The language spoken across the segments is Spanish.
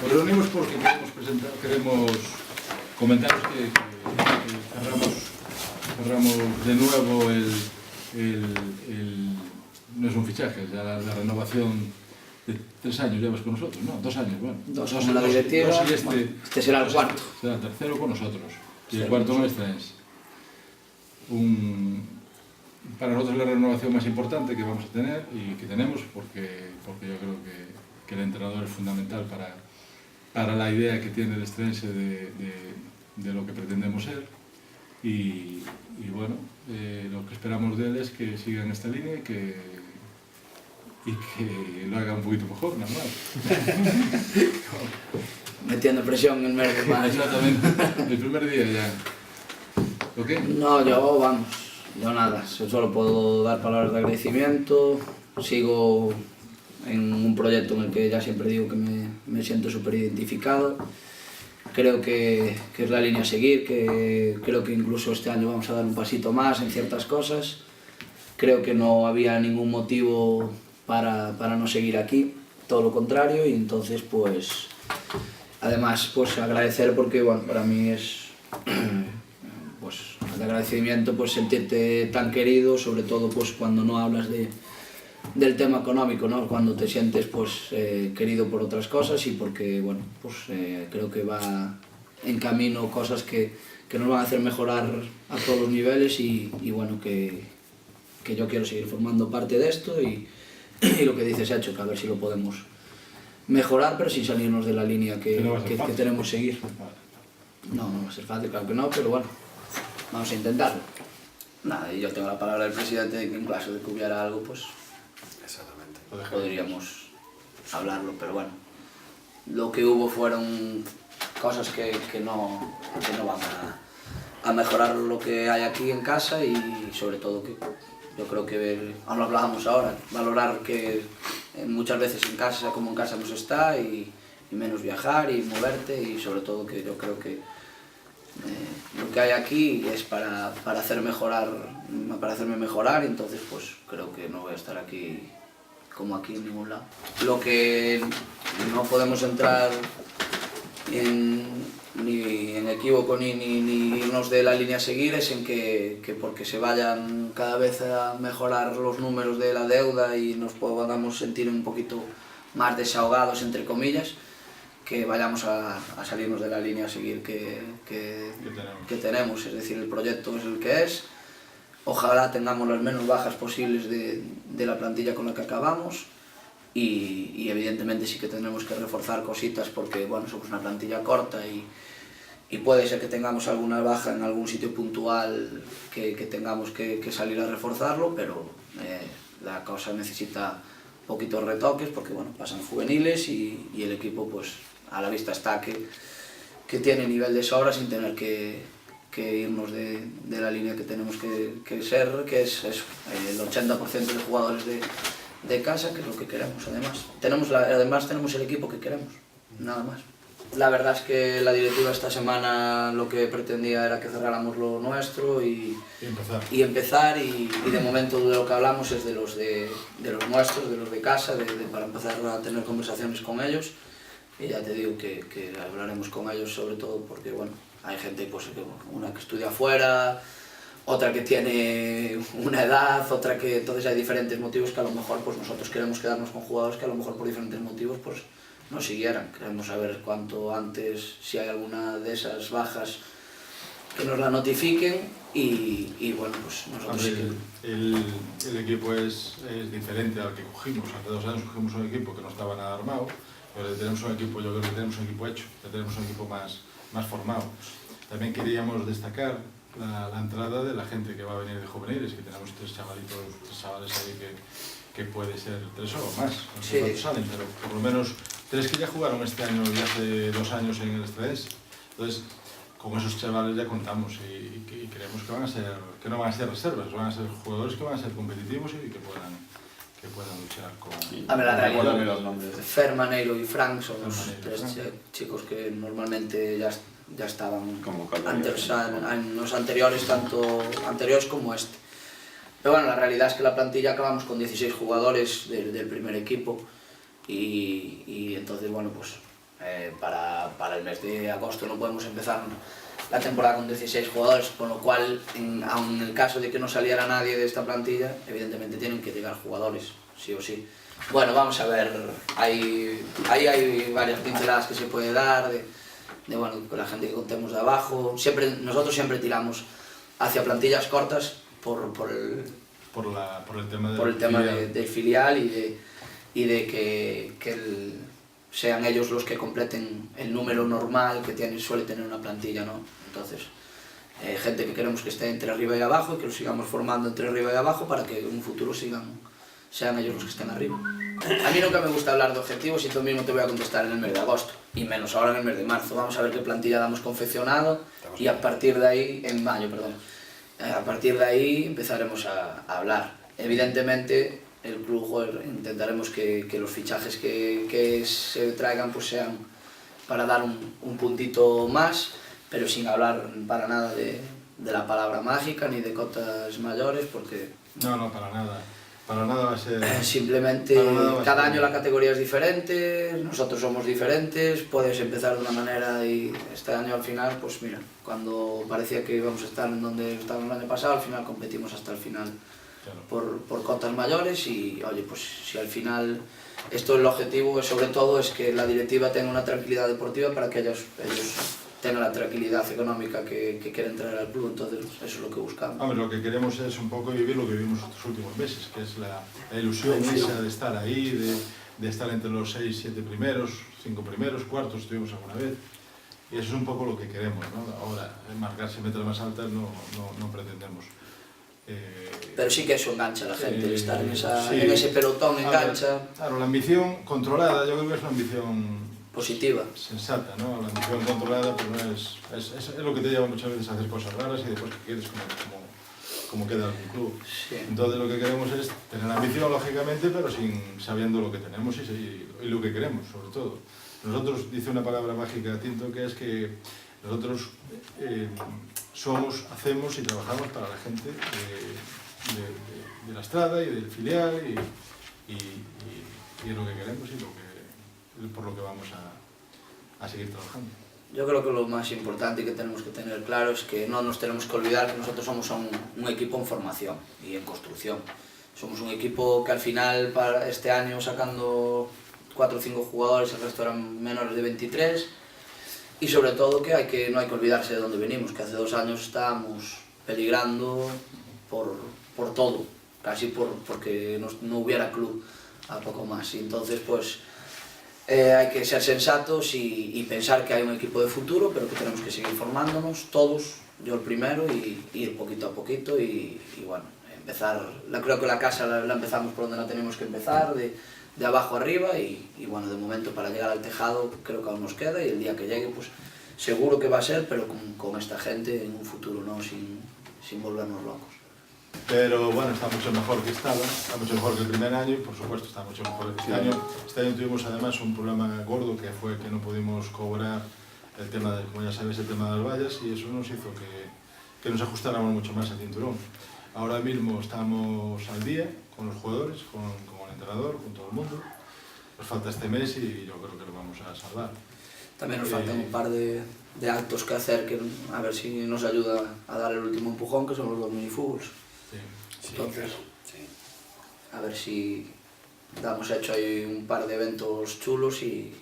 Nos reunimos porque queremos comentaros que cerramos de nuevo no es un fichaje, ya la renovación de 3 años llevas con nosotros, ¿no? 2 años, bueno. 2 con la directiva, y este será el cuarto. Será el tercero con nosotros y el cuarto con el Estrense. Para nosotros la renovación más importante que vamos a tener y que tenemos, porque yo creo que el entrenador es fundamental para la idea que tiene el Estrense de lo que pretendemos ser. Y bueno, lo que esperamos de él es que siga en esta línea y que lo haga un poquito mejor, nada más. Metiendo presión en el mes de mayo. Exactamente, el primer día ya. ¿Ok? No, yo nada, solo puedo dar palabras de agradecimiento. Sigo en un proyecto en el que ya siempre digo que me siento súper identificado. Creo que es la línea a seguir, que creo que incluso este año vamos a dar un pasito más en ciertas cosas. Creo que no había ningún motivo para no seguir aquí, todo lo contrario, y entonces pues además pues agradecer porque bueno, para mí es pues de agradecimiento pues sentirte tan querido, sobre todo pues cuando no hablas del tema económico, ¿no? Cuando te sientes pues querido por otras cosas y porque bueno, pues creo que va en camino cosas que nos van a hacer mejorar a todos los niveles y bueno, que yo quiero seguir formando parte de esto y lo que dices hecho, que a ver si lo podemos mejorar, pero sin salirnos de la línea que tenemos que seguir. No va a ser fácil, claro que no, pero bueno, vamos a intentarlo. Nada, y yo tengo la palabra del presidente de que en caso de que hubiera algo, pues podríamos hablarlo, pero bueno, lo que hubo fueron cosas que no van a mejorar lo que hay aquí en casa y sobre todo que yo creo que, aún lo hablábamos ahora, valorar que muchas veces en casa como en casa nos está y menos viajar y moverte y sobre todo que yo creo que lo que hay aquí es para hacerme mejorar y entonces pues creo que no voy a estar aquí como aquí en ningún lado. Lo que no podemos entrar ni en equívoco ni irnos de la línea a seguir es en que porque se vayan cada vez a mejorar los números de la deuda y nos podamos sentir un poquito más desahogados entre comillas, que vayamos a salirnos de la línea a seguir que tenemos, es decir, el proyecto es el que es. Ojalá tengamos las menos bajas posibles de la plantilla con la que acabamos y evidentemente sí que tendremos que reforzar cositas porque bueno, somos una plantilla corta y puede ser que tengamos alguna baja en algún sitio puntual que tengamos que salir a reforzarlo, pero la cosa necesita poquitos retoques porque bueno, pasan juveniles y el equipo pues a la vista está que tiene nivel de sobra sin tener que irnos de la línea que tenemos que ser, que es el 80% de jugadores de casa, que es lo que queremos además. Además tenemos el equipo que queremos, nada más. La verdad es que la directiva esta semana lo que pretendía era que cerráramos lo nuestro y empezar y de momento de lo que hablamos es de los nuestros, de los de casa, para empezar a tener conversaciones con ellos y ya te digo que hablaremos con ellos sobre todo porque bueno, hay gente pues, una que estudia afuera, otra que tiene una edad, otra que entonces hay diferentes motivos que a lo mejor pues nosotros queremos quedarnos con jugadores que a lo mejor por diferentes motivos pues no siguieran. Queremos saber cuanto antes si hay alguna de esas bajas que nos la notifiquen y bueno, pues nosotros sí que... El equipo es diferente al que cogimos. Hace 2 años cogimos un equipo que no estaba nada armado, pero tenemos un equipo, yo creo que tenemos un equipo hecho, ya tenemos un equipo más formado. También queríamos destacar la entrada de la gente que va a venir de juveniles, que tenemos 3 chavales ahí que puede ser 3 o más, no sé cuántos salen, pero por lo menos 3 que ya jugaron este año y hace 2 años en el Estrense. Entonces, con esos chavales ya contamos y creemos que no van a ser reservas, van a ser jugadores que van a ser competitivos y que puedan luchar con... A ver, la realidad, Fer, Maneiro y Frank son los 3 chicos que normalmente ya estaban antes, en los anteriores, tanto anteriores como este. Pero bueno, la realidad es que la plantilla acabamos con 16 jugadores del primer equipo y entonces bueno, pues Para el mes de agosto no podemos empezar la temporada con 16 jugadores, con lo cual, aun en el caso de que no saliera nadie de esta plantilla, evidentemente tienen que llegar jugadores, sí o sí. Bueno, vamos a ver, ahí hay varias pinceladas que se puede dar, bueno, con la gente que contemos de abajo. Nosotros siempre tiramos hacia plantillas cortas por el tema del filial y de que sean ellos los que completen el número normal que suele tener una plantilla, ¿no? Entonces, gente que queremos que esté entre arriba y abajo y que lo sigamos formando entre arriba y abajo para que en un futuro sean ellos los que estén arriba. A mí nunca me gusta hablar de objetivos y tú mismo te voy a contestar en el mes de agosto, y menos ahora en el mes de marzo. Vamos a ver qué plantilla damos confeccionado y a partir de ahí, en mayo, perdón, a partir de ahí empezaremos a hablar. Evidentemente, el club, intentaremos que los fichajes que se traigan pues sean para dar un puntito más, pero sin hablar para nada de la palabra mágica ni de cotas mayores, porque... No, para nada. Para nada va a ser... Simplemente cada año la categoría es diferente, nosotros somos diferentes, puedes empezar de una manera y este año al final, pues mira, cuando parecía que íbamos a estar en donde estábamos el año pasado, al final competimos hasta el final. Claro. Por cotas mayores y, oye, pues si al final esto es el objetivo, sobre todo es que la directiva tenga una tranquilidad deportiva para que ellos tengan la tranquilidad económica que quieren traer al club, entonces eso es lo que buscamos. Hombre, lo que queremos es un poco vivir lo que vivimos estos últimos meses, que es la ilusión esa de estar ahí, de estar entre los 6, 7 primeros, 5 primeros, cuartos, estuvimos alguna vez. Y eso es un poco lo que queremos, ¿no? Ahora, marcarse metas más altas no pretendemos. Pero sí que eso engancha a la gente, estar en ese pelotón engancha. Claro, la ambición controlada, yo creo que es una ambición positiva, sensata, ¿no? La ambición controlada pues no es lo que te lleva muchas veces a hacer cosas raras y después que quieres como queda algún club. Sí. Entonces lo que queremos es tener ambición, lógicamente, pero sabiendo lo que tenemos y lo que queremos, sobre todo. Nosotros, dice una palabra mágica Tinto, que es que nosotros somos, hacemos y trabajamos para la gente de la Estrada y del filial y es lo que queremos y por lo que vamos a seguir trabajando. Yo creo que lo más importante que tenemos que tener claro es que no nos tenemos que olvidar que nosotros somos un equipo en formación y en construcción. Somos un equipo que al final, para este año, sacando 4 o 5 jugadores, el resto eran menores de 23, y sobre todo que no hay que olvidarse de dónde venimos, que hace 2 años estábamos peligrando por todo, casi porque no hubiera club a poco más. Y entonces pues hay que ser sensatos y pensar que hay un equipo de futuro, pero que tenemos que seguir formándonos todos, yo el primero, y ir poquito a poquito y bueno, empezar. Creo que la casa la empezamos por donde la tenemos que empezar, de abajo arriba, y bueno, de momento para llegar al tejado creo que aún nos queda, y el día que llegue pues seguro que va a ser, pero con esta gente en un futuro, ¿no? sin volvernos locos. Pero bueno, está mucho mejor que está mucho mejor que el primer año y por supuesto está mucho mejor que este año. Este año tuvimos además un problema gordo que fue que no pudimos cobrar el tema, como ya sabes, el tema de las vallas, y eso nos hizo que nos ajustáramos mucho más al cinturón. Ahora mismo estamos al día con los jugadores, con el entrenador, con todo el mundo. Nos falta este mes y yo creo que lo vamos a salvar. También nos faltan un par de actos que hacer, que a ver si nos ayuda a dar el último empujón, que son los 2 minifútbols. Sí. Entonces, a ver si damos hecho ahí un par de eventos chulos y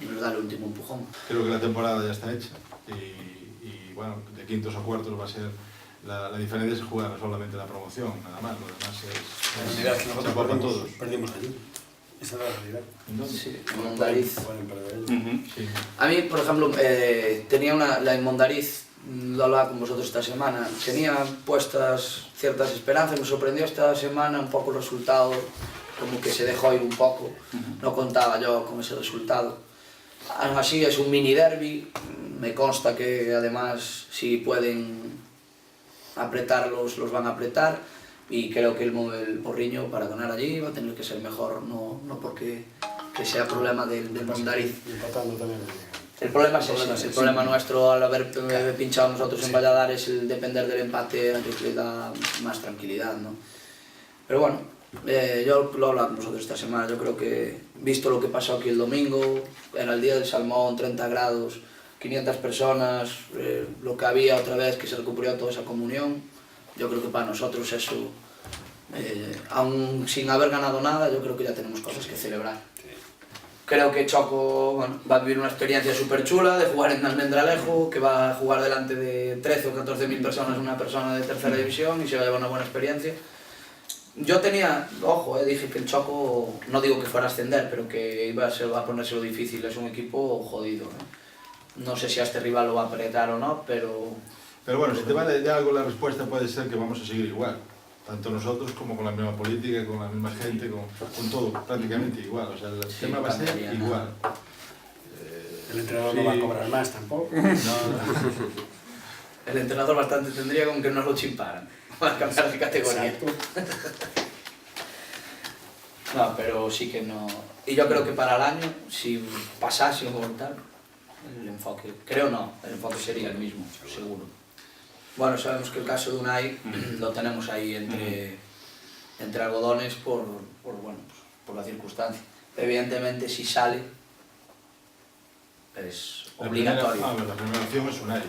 nos da el último empujón. Creo que la temporada ya está hecha y bueno, de quintos a cuartos va a ser la diferencia es jugar solamente la promoción, nada más, lo demás es la realidad que nosotros todos. Perdimos allí. Esa es la realidad. Sí, en Mondariz. Pueden perder. Sí. A mí, por ejemplo, tenía la en Mondariz, lo hablaba con vosotros esta semana, tenía puestas ciertas esperanzas, me sorprendió esta semana un poco el resultado, como que se dejó ir un poco, no contaba yo con ese resultado. Aún así es un mini derbi, me consta que además si pueden apretarlos, los van a apretar, y creo que el Porriño para ganar allí va a tener que ser mejor, no porque sea problema del Mondariz. Y empatando también. El problema es ese, el problema nuestro al haber pinchado nosotros en Valladares, el depender del empate, le da más tranquilidad, ¿no? Pero bueno, yo lo he hablado con vosotros esta semana, yo creo que visto lo que pasó aquí el domingo, era el día del salmón, 30 grados, 500 personas, lo que había otra vez, que se recuperó toda esa comunión. Yo creo que para nosotros eso, aún sin haber ganado nada, yo creo que ya tenemos cosas que celebrar. Creo que Choco, bueno, va a vivir una experiencia súper chula de jugar en Almendralejo, que va a jugar delante de 13 o 14.000 personas, una persona de tercera división, y se va a llevar una buena experiencia. Yo tenía, ojo, dije que el Choco, no digo que fuera a ascender, pero que va a ponérselo difícil, es un equipo jodido, ¿no? No sé si a este rival lo va a apretar o no, pero... Pero bueno, si te vale de algo la respuesta, puede ser que vamos a seguir igual. Tanto nosotros como con la misma política, con la misma gente, con todo prácticamente igual. O sea, el tema va a ser igual. El entrenador no va a cobrar más tampoco. No, El entrenador bastante tendría con que no lo chimparan para cambiar de categoría. Exacto. No, pero sí que no... Y yo creo que para el año, si pasase o tal, el enfoque... Creo no, el enfoque sería el mismo, seguro. Bueno, sabemos que el caso de Unai lo tenemos ahí entre algodones por la circunstancia. Evidentemente, si sale, es obligatorio. La primera opción es Unai.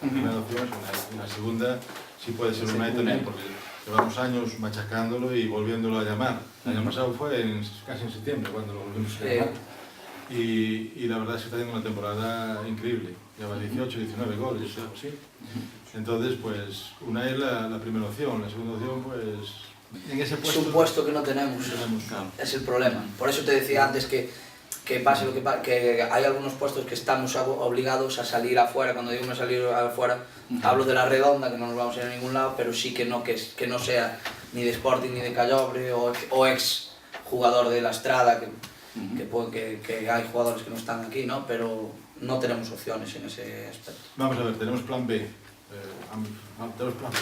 La primera opción es Unai. Y la segunda sí puede ser Unai también, porque llevamos años machacándolo y volviéndolo a llamar. El año pasado fue casi en septiembre cuando lo volvimos a llamar. Y la verdad es que está haciendo una temporada increíble. Lleva 18, 19 goles, algo así. Entonces, pues, una es la primera opción, la segunda opción, pues, en ese puesto... Es un puesto que no tenemos, es el problema. Por eso te decía antes que pase lo que pase, que hay algunos puestos que estamos obligados a salir afuera. Cuando digo me salir afuera, hablo de la redonda, que no nos vamos a ir a ningún lado, pero sí que no sea ni de Sporting ni de Callobre o ex jugador de la Estrada, que hay jugadores que no están aquí, ¿no? Pero no tenemos opciones en ese aspecto. Vamos a ver, tenemos plan B. Tenemos plan B.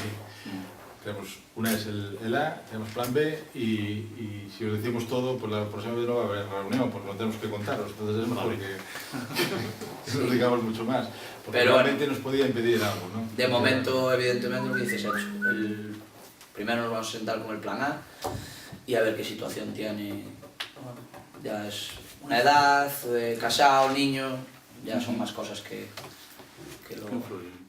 Tenemos una es el A, tenemos plan B y si os decimos todo, pues la próxima vez no va a haber reunión, porque no tenemos que contaros, entonces es mejor que nos digamos mucho más, porque pero realmente nos podía impedir algo, ¿no? De momento, evidentemente, lo que dices hecho. Primero nos vamos a sentar con el plan A y a ver qué situación tiene. Ya es una edad, casado, niño, ya son más cosas que lo...